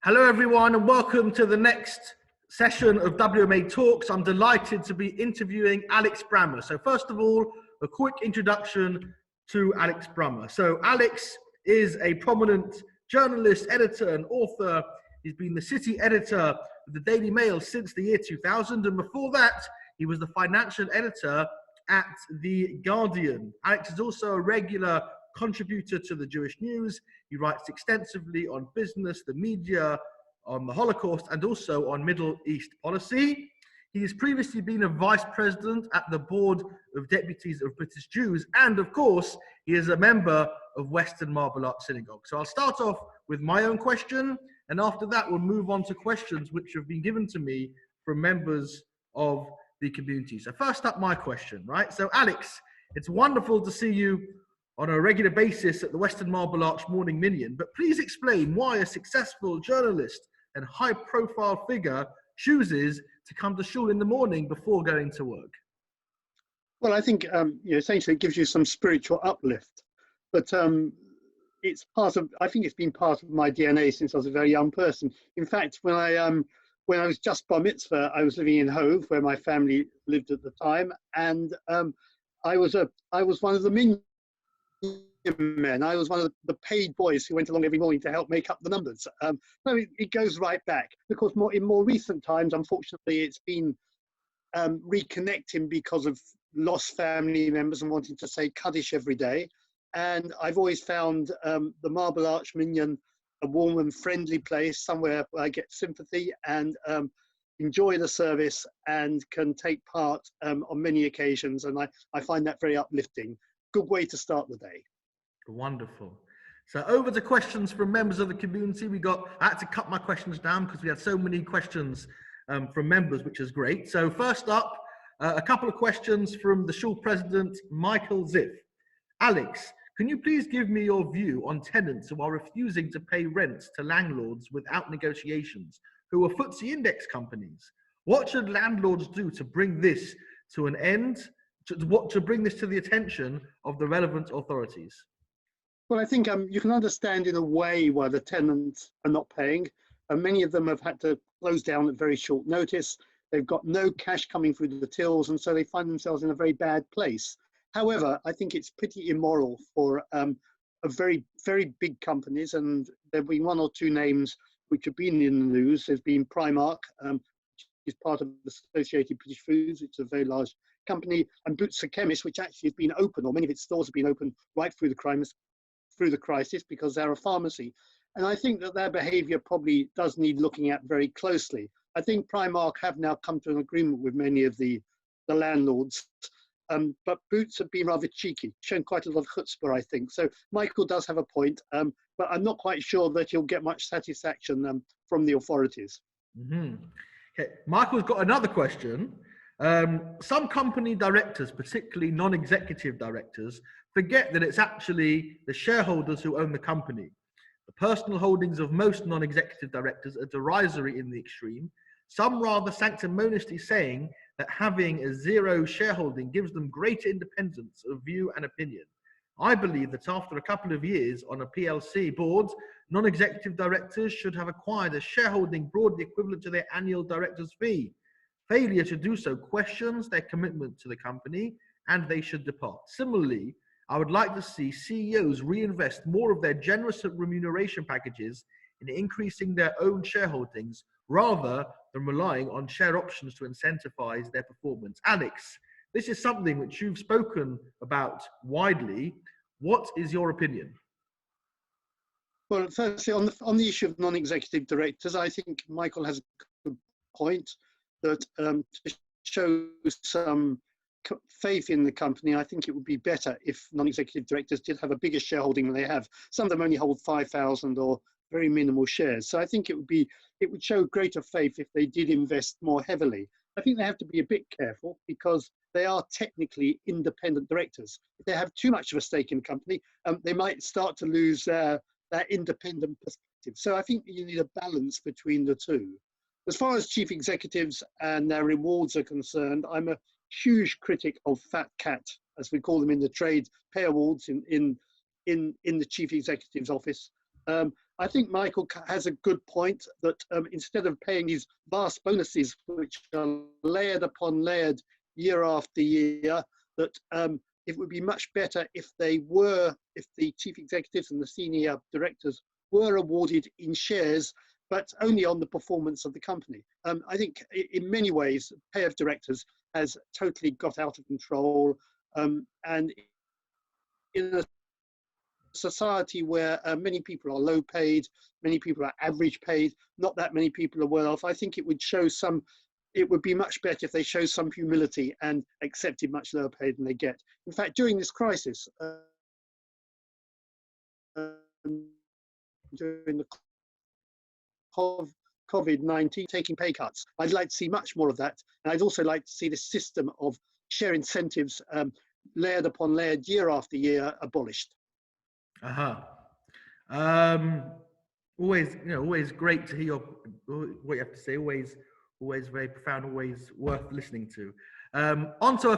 Hello everyone and welcome to the next session of WMA Talks. I'm delighted to be interviewing Alex Brummer. So first of all, a quick introduction to Alex Brummer. So Alex is a prominent journalist, editor and author. He's been the city editor of the Daily Mail since the year 2000, and before that he was the financial editor at The Guardian. Alex is also a regular contributor to the Jewish News. He writes extensively on business, the media, on the Holocaust, and also on Middle East policy. He has previously been a vice president at the board of Deputies of British Jews, and of course, he is a member of Western Bailout Synagogue. So I'll start off with my own question, and after that, we'll move on to questions which have been given to me from members of the community. So first up, my question, right? So Alex, it's wonderful to see you on a regular basis at the Western Marble Arch Morning Minyan, but please explain why a successful journalist and high-profile figure chooses to come to shul in the morning before going to work. Well, I think essentially it gives you some spiritual uplift, but it's part of. I think it's been part of my DNA since I was a very young person. In fact, when I was just bar mitzvah, I was living in Hove, where my family lived at the time, and I was one of the minyan men. I was one of the paid boys who went along every morning to help make up the numbers. So it goes right back. Of course, in more recent times, unfortunately, it's been reconnecting because of lost family members and wanting to say Kaddish every day. And I've always found the Marble Arch Minyan a warm and friendly place, somewhere where I get sympathy and enjoy the service and can take part on many occasions. And I find that very uplifting. Good way to start the day. Wonderful. So over to questions from members of the community. I had to cut my questions down because we had so many questions from members, which is great. So first up, a couple of questions from the shul president, Michael Ziff. Alex, can you please give me your view on tenants who are refusing to pay rents to landlords without negotiations, who are FTSE index companies? What should landlords do to bring this to an end? To bring this to the attention of the relevant authorities? Well, I think you can understand in a way why the tenants are not paying. Many of them have had to close down at very short notice. They've got no cash coming through the tills, and so they find themselves in a very bad place. However, I think it's pretty immoral for a very, very big companies, and there'll be one or two names which have been in the news. There's been Primark, which is part of the Associated British Foods, which is a very large company, and Boots a Chemist, which actually has been open, or many of its stores have been open right through the crisis because they're a pharmacy. And I think that their behavior probably does need looking at very closely. I think Primark have now come to an agreement with many of the landlords, but Boots have been rather cheeky, shown quite a lot of chutzpah, I think. So Michael does have a point, but I'm not quite sure that he'll get much satisfaction from the authorities. Mm-hmm. Okay. Michael's got another question. Some company directors, particularly non-executive directors, forget that it's actually the shareholders who own the company. The personal holdings of most non-executive directors are derisory in the extreme, some rather sanctimoniously saying that having a zero shareholding gives them greater independence of view and opinion. I believe that after a couple of years on a PLC board, non-executive directors should have acquired a shareholding broadly equivalent to their annual director's fee. Failure to do so questions their commitment to the company, and they should depart. Similarly, I would like to see CEOs reinvest more of their generous remuneration packages in increasing their own shareholdings rather than relying on share options to incentivize their performance. Alex, this is something which you've spoken about widely. What is your opinion? Well, firstly, on the issue of non-executive directors, I think Michael has a good point that to show some faith in the company, I think it would be better if non-executive directors did have a bigger shareholding than they have. Some of them only hold 5,000 or very minimal shares. So I think it would show greater faith if they did invest more heavily. I think they have to be a bit careful because they are technically independent directors. If they have too much of a stake in the company, they might start to lose their independent perspective. So I think you need a balance between the two. As far as chief executives and their rewards are concerned, I'm a huge critic of fat cat, as we call them in the trade, pay awards in the chief executive's office. I think Michael has a good point that instead of paying these vast bonuses, which are layered upon layered year after year, that it would be much better if if the chief executives and the senior directors were awarded in shares, but only on the performance of the company. I think in many ways, pay of directors has totally got out of control. And in a society where many people are low paid, many people are average paid, not that many people are well off, I think it would be much better if they show some humility and accepted much lower pay than they get. In fact, during this crisis, during the COVID-19, taking pay cuts, I'd like to see much more of that. And I'd also like to see the system of share incentives layered upon layered year after year abolished. Always, always great to hear what you have to say. Always very profound. Always worth listening to. On to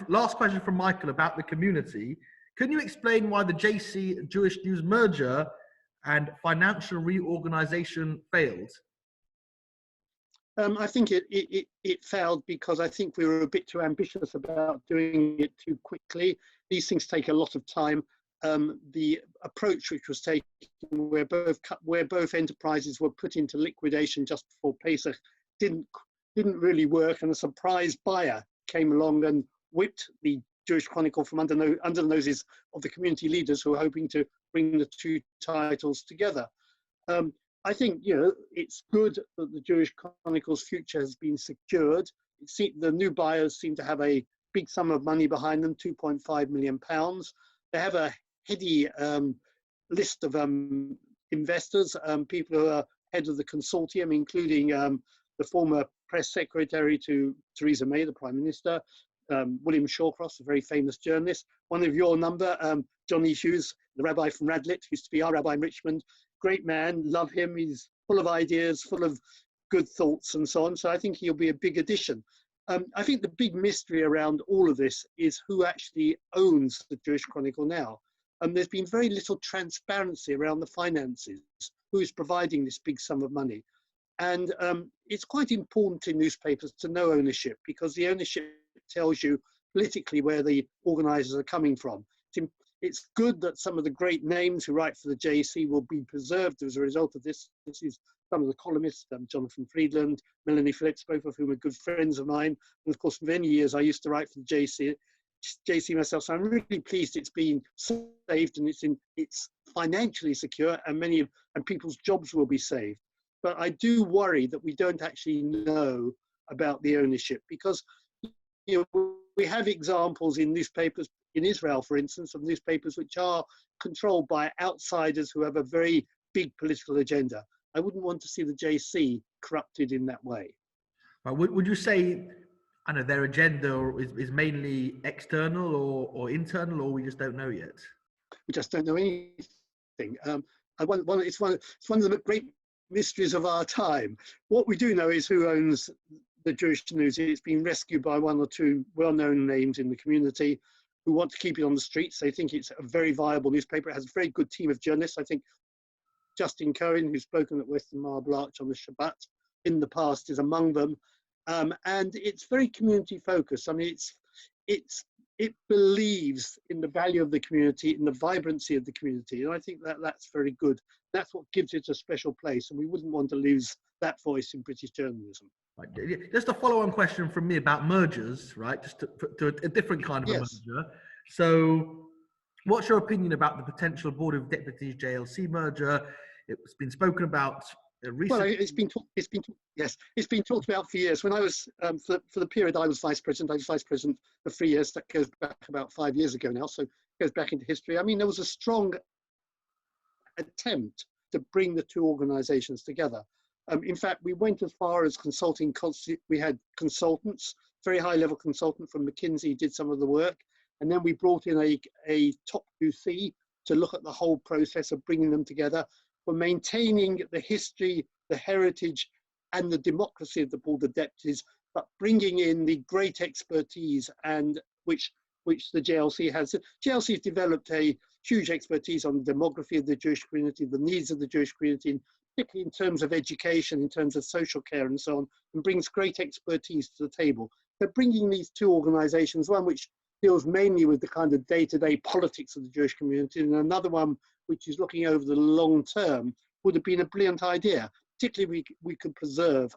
last question from Michael about the community. Can you explain why the JC Jewish News merger and financial reorganization failed? I think it failed because I think we were a bit too ambitious about doing it too quickly. These things take a lot of time. The approach which was taken, where both enterprises were put into liquidation just before Pesach, didn't really work, and a surprise buyer came along and whipped the Jewish Chronicle from under the noses of the community leaders who were hoping to bring the two titles together. I think it's good that the Jewish Chronicle's future has been secured. The new buyers seem to have a big sum of money behind them, £2.5 million. They have a heady list of investors, people who are head of the consortium, including the former press secretary to Theresa May, the Prime Minister, William Shawcross, a very famous journalist, one of your number, Johnny Hughes, the rabbi from Radlett, used to be our rabbi in Richmond. Great man, love him. He's full of ideas, full of good thoughts and so on. So I think he'll be a big addition. I think the big mystery around all of this is who actually owns the Jewish Chronicle now. There's been very little transparency around the finances, who is providing this big sum of money. And it's quite important in newspapers to know ownership, because the ownership tells you politically where the organisers are coming from. It's good that some of the great names who write for the JC will be preserved as a result of this. This is some of the columnists, Jonathan Friedland, Melanie Phillips, both of whom are good friends of mine. And of course, for many years, I used to write for the JC myself. So I'm really pleased it's been saved and it's financially secure, and people's jobs will be saved. But I do worry that we don't actually know about the ownership, because we have examples in newspapers, in Israel, for instance, of newspapers which are controlled by outsiders who have a very big political agenda. I wouldn't want to see the JC corrupted in that way. Would you say, their agenda is mainly external or internal, or we just don't know yet? We just don't know anything. It's one of the great mysteries of our time. What we do know is who owns the Jewish News. It's been rescued by one or two well-known names in the community who want to keep it on the streets. They think it's a very viable newspaper. It has a very good team of journalists. I think Justin Cohen, who's spoken at Western Marble Arch on the Shabbat in the past, is among them. And it's very community focused. It believes in the value of the community, in the vibrancy of the community. And I think that's very good. That's what gives it a special place. And we wouldn't want to lose that voice in British journalism. Right. Just a follow-on question from me about mergers, right? Just to a different kind of a merger. So what's your opinion about the potential Board of Deputies JLC merger? It's been spoken about recently. Well, it's been talked about for years. When I was, for the period I was vice president for 3 years. That goes back about 5 years ago now, so it goes back into history. There was a strong attempt to bring the two organizations together. In fact, we went as far as consulting. We had consultants, very high-level consultant from McKinsey did some of the work, and then we brought in a top QC to look at the whole process of bringing them together, for maintaining the history, the heritage, and the democracy of the Board of Deputies, but bringing in the great expertise and which the JLC has. The JLC has developed a huge expertise on the demography of the Jewish community, the needs of the Jewish community, and particularly in terms of education, in terms of social care and so on, and brings great expertise to the table. So bringing these two organizations, one which deals mainly with the kind of day-to-day politics of the Jewish community, and another one which is looking over the long term, would have been a brilliant idea. Particularly, we could preserve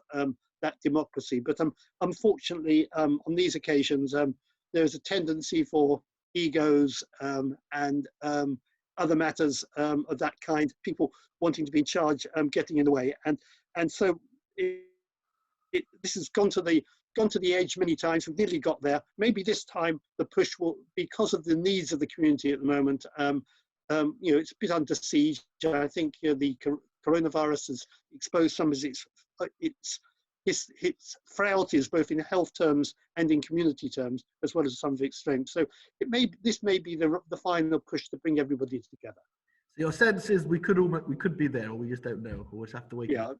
that democracy. But unfortunately, on these occasions, there's a tendency for egos and other matters of that kind, people wanting to be in charge, getting in the way. And so this has gone to the edge many times. We've nearly got there. Maybe this time the push will, because of the needs of the community at the moment, it's a bit under siege. I think the coronavirus has exposed some of its frailties, both in health terms and in community terms, as well as some of its strengths. So this may be the final push to bring everybody together. So your sense is we could be there, or we just don't know, or we just have to wait. Yeah,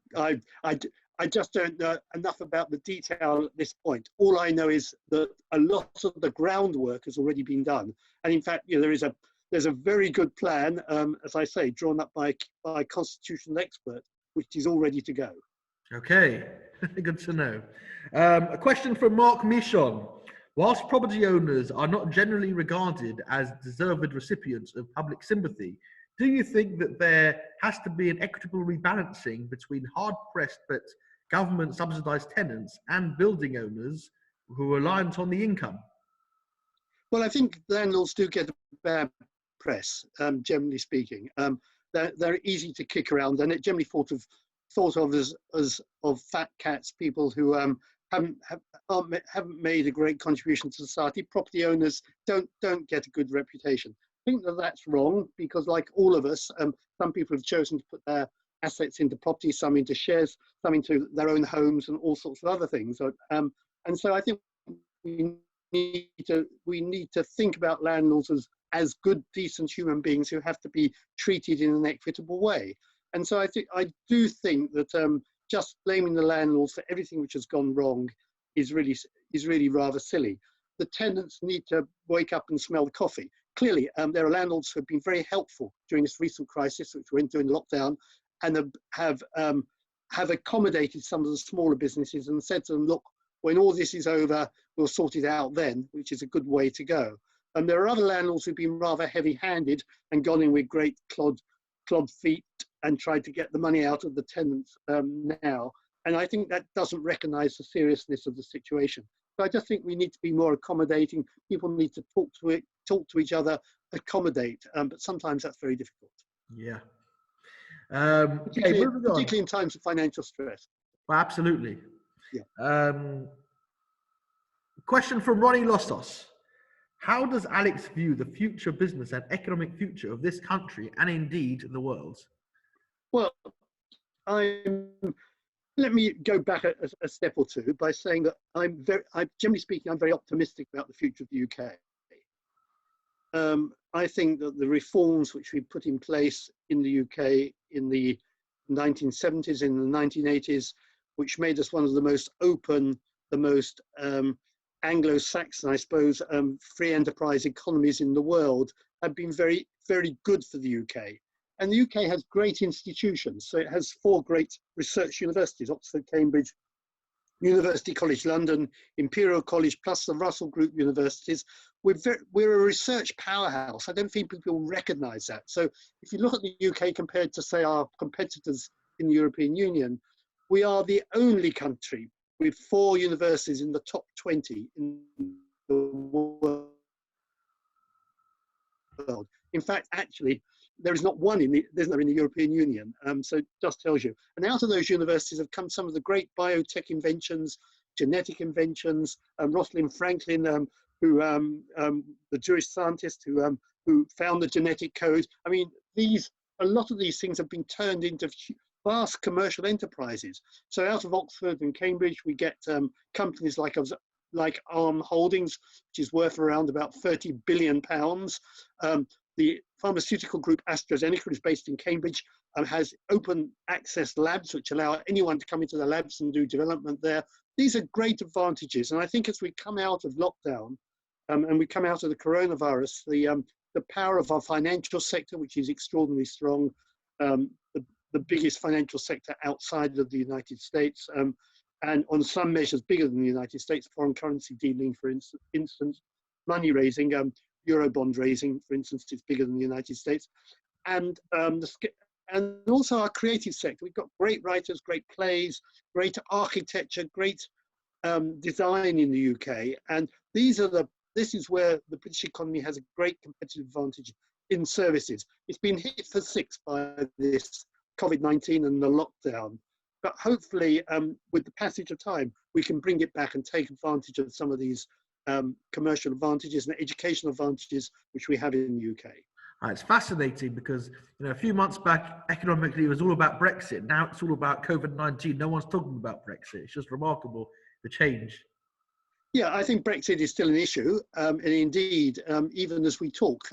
I just don't know enough about the detail at this point. All I know is that a lot of the groundwork has already been done, and in fact, there's a very good plan, as I say, drawn up by a constitutional expert, which is all ready to go. Okay, good to know. A question from Mark Michon. Whilst property owners are not generally regarded as deserved recipients of public sympathy, do you think that there has to be an equitable rebalancing between hard-pressed but government-subsidised tenants and building owners who are reliant on the income? Well, I think landlords do get a bad press, generally speaking. They're easy to kick around, and it generally thought of as fat cats, people who haven't made a great contribution to society. Property owners don't get a good reputation. I think that's wrong, because like all of us, some people have chosen to put their assets into property, some into shares, some into their own homes, and all sorts of other things. And so I think we need to think about landlords as good, decent human beings who have to be treated in an equitable way. And so I do think that just blaming the landlords for everything which has gone wrong is really rather silly. The tenants need to wake up and smell the coffee. Clearly, there are landlords who have been very helpful during this recent crisis, which went during lockdown, and have accommodated some of the smaller businesses and said to them, look, when all this is over, we'll sort it out then, which is a good way to go. And there are other landlords who've been rather heavy-handed and gone in with great clod feet and tried to get the money out of the tenants now. And I think that doesn't recognise the seriousness of the situation. So I just think we need to be more accommodating. People need to talk to each other, accommodate, but sometimes that's very difficult. Yeah. Particularly in times of financial stress. Well, absolutely. Yeah. Question from Ronnie Lossos. How does Alex view the future business and economic future of this country and indeed the world? Well, let me go back a step or two by saying that generally speaking, I'm very optimistic about the future of the UK. I think that the reforms which we put in place in the UK in the 1970s, in the 1980s, which made us one of the most open, the most Anglo-Saxon, I suppose, free enterprise economies in the world, have been very, very good for the UK. And the UK has great institutions. So it has 4 great research universities: Oxford, Cambridge, University College London, Imperial College, plus the Russell Group universities. We're a research powerhouse. I don't think people recognise that. So if you look at the UK compared to, say, our competitors in the European Union, we are the only country with 4 universities in the top 20 in the world. In fact, actually, there is not one in the European Union. So it just tells you. And out of those universities have come some of the great biotech inventions, genetic inventions. Rosalind Franklin, the Jewish scientist who found the genetic code. I mean, a lot of these things have been turned into vast commercial enterprises. So out of Oxford and Cambridge, we get companies like Arm Holdings, which is worth around about £30 billion. The pharmaceutical group AstraZeneca, which is based in Cambridge, has open access labs, which allow anyone to come into the labs and do development there. These are great advantages. And I think as we come out of lockdown and we come out of the coronavirus, the the power of our financial sector, which is extraordinarily strong, the biggest financial sector outside of the United States, and on some measures bigger than the United States, foreign currency dealing, for instance, money raising, Eurobond raising, for instance, is bigger than the United States. And also our creative sector. We've got great writers, great plays, great architecture, great design in the UK. And this is where the British economy has a great competitive advantage in services. It's been hit for six by this COVID-19 and the lockdown. But hopefully, with the passage of time, we can bring it back and take advantage of some of these commercial advantages and educational advantages which we have in the UK. It's fascinating because, a few months back, economically, it was all about Brexit. Now it's all about COVID-19. No one's talking about Brexit. It's just remarkable, the change. Yeah, I think Brexit is still an issue. And indeed, even as we talk,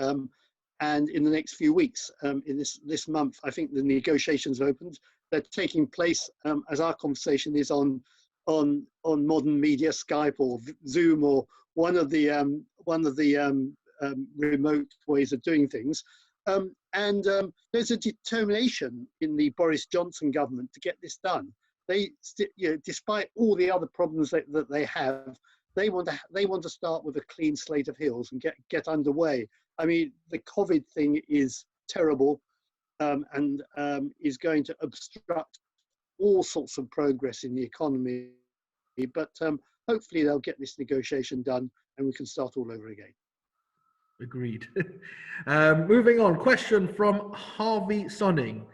and in the next few weeks, in this month, I think the negotiations opened. They're taking place as our conversation is on modern media, Skype or Zoom, or one of the remote ways of doing things. There's a determination in the Boris Johnson government to get this done. They, despite all the other problems that they have, they want to start with a clean slate of hills and get underway. I mean, the COVID thing is terrible, and is going to obstruct all sorts of progress in the economy. But hopefully they'll get this negotiation done and we can start all over again. Agreed. Moving on, question from Harvey Sonning.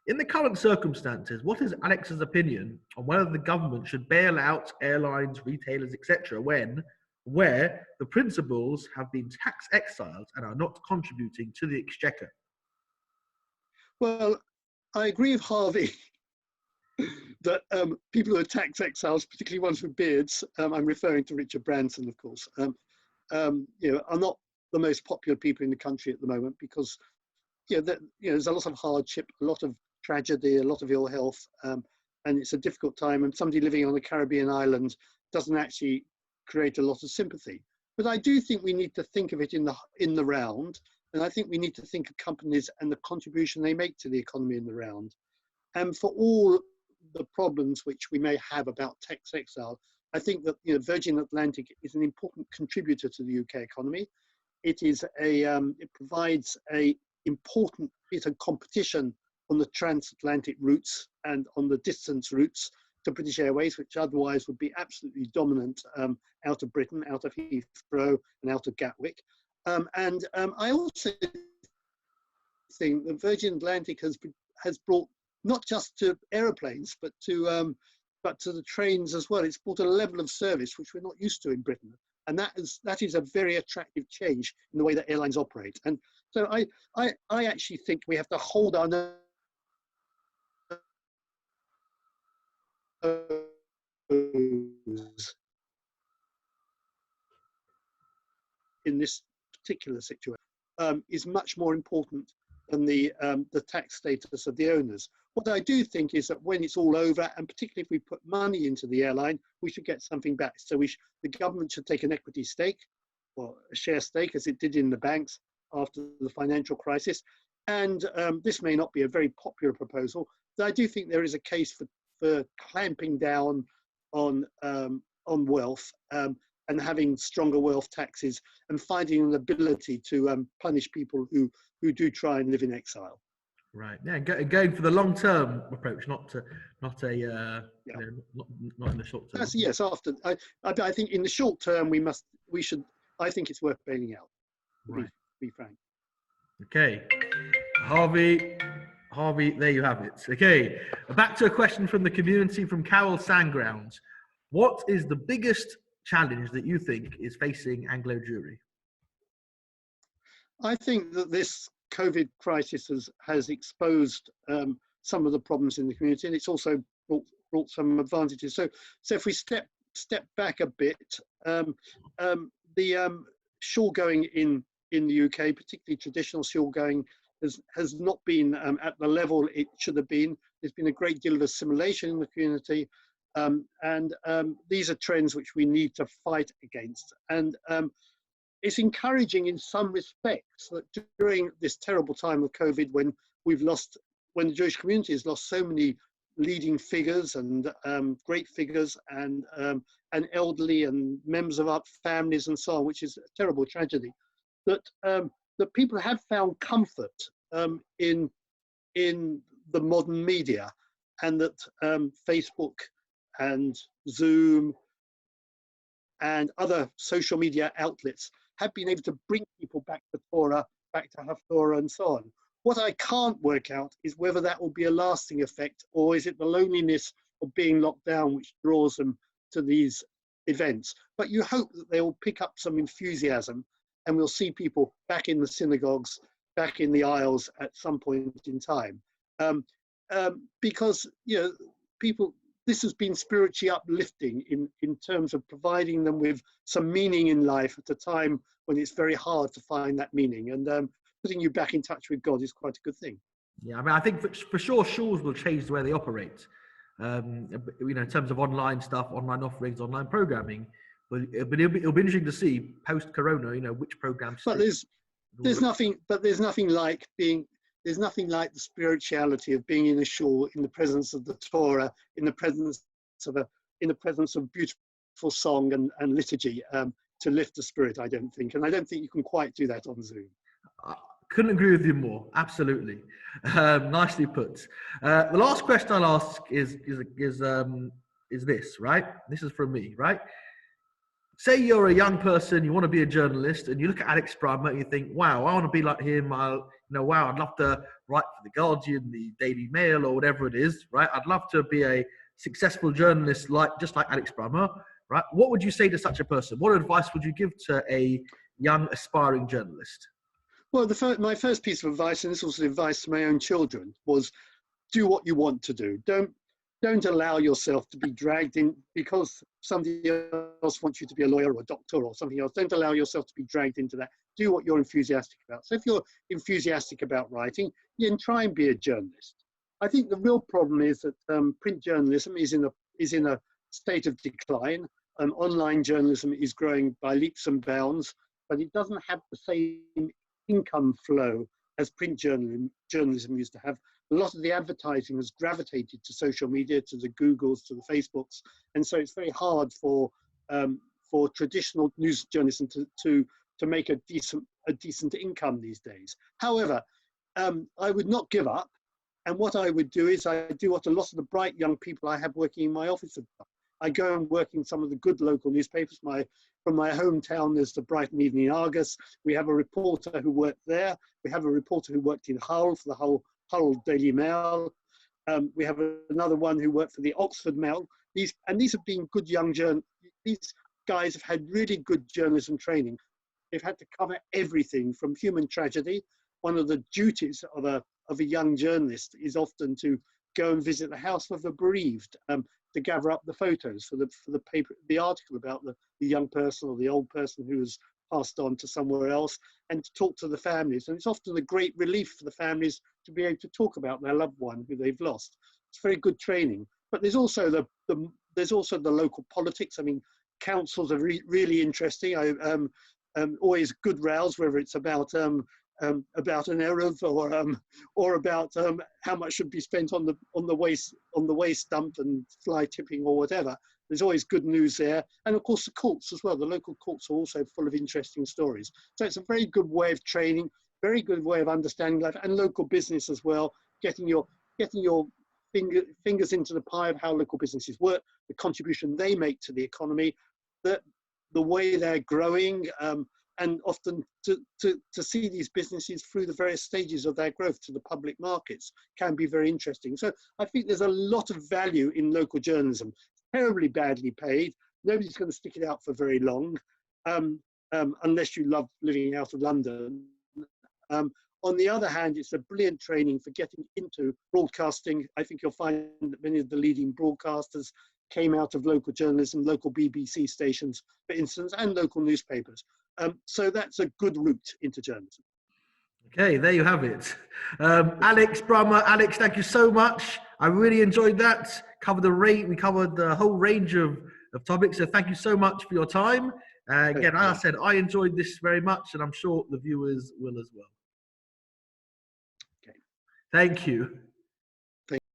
In the current circumstances, what is Alex's opinion on whether the government should bail out airlines, retailers, etc., where the principals have been tax exiled and are not contributing to the exchequer? Well, I agree with Harvey that people who are tax exiles, particularly ones with beards, I'm referring to Richard Branson, of course, are not the most popular people in the country at the moment because there's a lot of hardship, a lot of tragedy, a lot of ill health, and it's a difficult time. And somebody living on a Caribbean island doesn't actually create a lot of sympathy. But I do think we need to think of it in the round, and I think we need to think of companies and the contribution they make to the economy in the round. And for all the problems which we may have about tax exile, I think that Virgin Atlantic is an important contributor to the UK economy. It provides a important bit of competition on the transatlantic routes and on the distance routes to British Airways, which otherwise would be absolutely dominant out of Britain, out of Heathrow and out of Gatwick. I also think that Virgin Atlantic has brought not just to aeroplanes, but to the trains as well. It's brought a level of service which we're not used to in Britain. And that is a very attractive change in the way that airlines operate. And so I actually think we have to hold our nose in this particular situation is much more important than the tax status of the owners. What I do think is that when it's all over, and particularly if we put money into the airline, we should get something back. So the government should take an equity stake, or a share stake, as it did in the banks after the financial crisis. And this may not be a very popular proposal, but I do think there is a case for clamping down on wealth and having stronger wealth taxes and finding an ability to punish people who do try and live in exile. Right. Yeah. Going for the long-term approach, not in the short term. Yes. I think in the short term we should. I think it's worth bailing out. To be frank. Okay, Harvey, there you have it. Okay, back to a question from the community from Carol Sandgrounds. What is the biggest challenge that you think is facing Anglo Jewry? I think that this COVID crisis has exposed some of the problems in the community, and it's also brought some advantages. So if we step back a bit, the shore-going in the UK, particularly traditional shore-going, has not been at the level it should have been. There's been a great deal of assimilation in the community, and these are trends which we need to fight against. And it's encouraging in some respects that during this terrible time of COVID, when the Jewish community has lost so many leading figures and great figures and elderly and members of our families and so on, which is a terrible tragedy, that people have found comfort in the modern media, and that Facebook and Zoom and other social media outlets have been able to bring people back to Torah, back to Haftorah and so on. What I can't work out is whether that will be a lasting effect, or is it the loneliness of being locked down which draws them to these events. But you hope that they will pick up some enthusiasm, and we'll see people back in the synagogues, back in the aisles at some point in time. Because, you know, people, this has been spiritually uplifting in terms of providing them with some meaning in life at a time when it's very hard to find that meaning. And putting you back in touch with God is quite a good thing. Yeah, I mean, I think for sure schools will change the way they operate. You know, in terms of online stuff, online offerings, online programming. But it'll be interesting to see post-corona, you know, which programs. But there's nothing like the spirituality of being in a shul, in the presence of the Torah, in the presence of beautiful song and liturgy, to lift the spirit, I don't think. And I don't think you can quite do that on Zoom. Couldn't agree with you more. Absolutely. Nicely put. The last question I'll ask is this, right? This is from me, right? Say you're a young person, you want to be a journalist, and you look at Alex Brummer and you think, wow, I want to be like him. Wow, I'd love to write for the Guardian, the Daily Mail, or whatever it is, right? I'd love to be a successful journalist, just like Alex Brummer, right? What would you say to such a person? What advice would you give to a young aspiring journalist? Well, my first piece of advice, and this was advice to my own children, was do what you want to do. Don't allow yourself to be dragged in because somebody else wants you to be a lawyer or a doctor or something else. Don't allow yourself to be dragged into that. Do what you're enthusiastic about. So if you're enthusiastic about writing, then try and be a journalist. I think the real problem is that print journalism is in a state of decline. Online journalism is growing by leaps and bounds, but it doesn't have the same income flow as print journalism used to have. A lot of the advertising has gravitated to social media, to the Googles, to the Facebooks, and so it's very hard for traditional news journalism to make a decent income these days. However, I would not give up, and what I would do is I do what a lot of the bright young people I have working in my office have done. I go and work in some of the good local newspapers. From my hometown, there's the Brighton Evening Argus. We have a reporter who worked there. We have a reporter who worked in Hull for the Hull Daily Mail. We have another one who worked for the Oxford Mail. These have been good young journalists. These guys have had really good journalism training. They've had to cover everything from human tragedy. One of the duties of a young journalist is often to go and visit the house of the bereaved, to gather up the photos for the paper, the article about the young person or the old person who has passed on to somewhere else, and to talk to the families. And it's often a great relief for the families to be able to talk about their loved one who they've lost. It's very good training. But there's also the local politics. I mean, councils are really interesting. Always good rows, whether it's about an eruv or about how much should be spent on the waste dump and fly tipping or whatever. There's always good news there, and of course the courts as well. The local courts are also full of interesting stories. So it's a very good way of training, very good way of understanding life, and local business as well. Getting your fingers into the pie of how local businesses work, the contribution they make to the economy, the way they're growing. And often to see these businesses through the various stages of their growth to the public markets can be very interesting. So I think there's a lot of value in local journalism. Terribly badly paid. Nobody's going to stick it out for very long, unless you love living out of London. On the other hand, it's a brilliant training for getting into broadcasting. I think you'll find that many of the leading broadcasters came out of local journalism, local BBC stations, for instance, and local newspapers. So that's a good route into journalism. Okay, there you have it. Alex Brummer. Alex, thank you so much. I really enjoyed that. We covered the whole range of topics. So thank you so much for your time. Again, as I said, I enjoyed this very much, and I'm sure the viewers will as well. Okay. Thank you.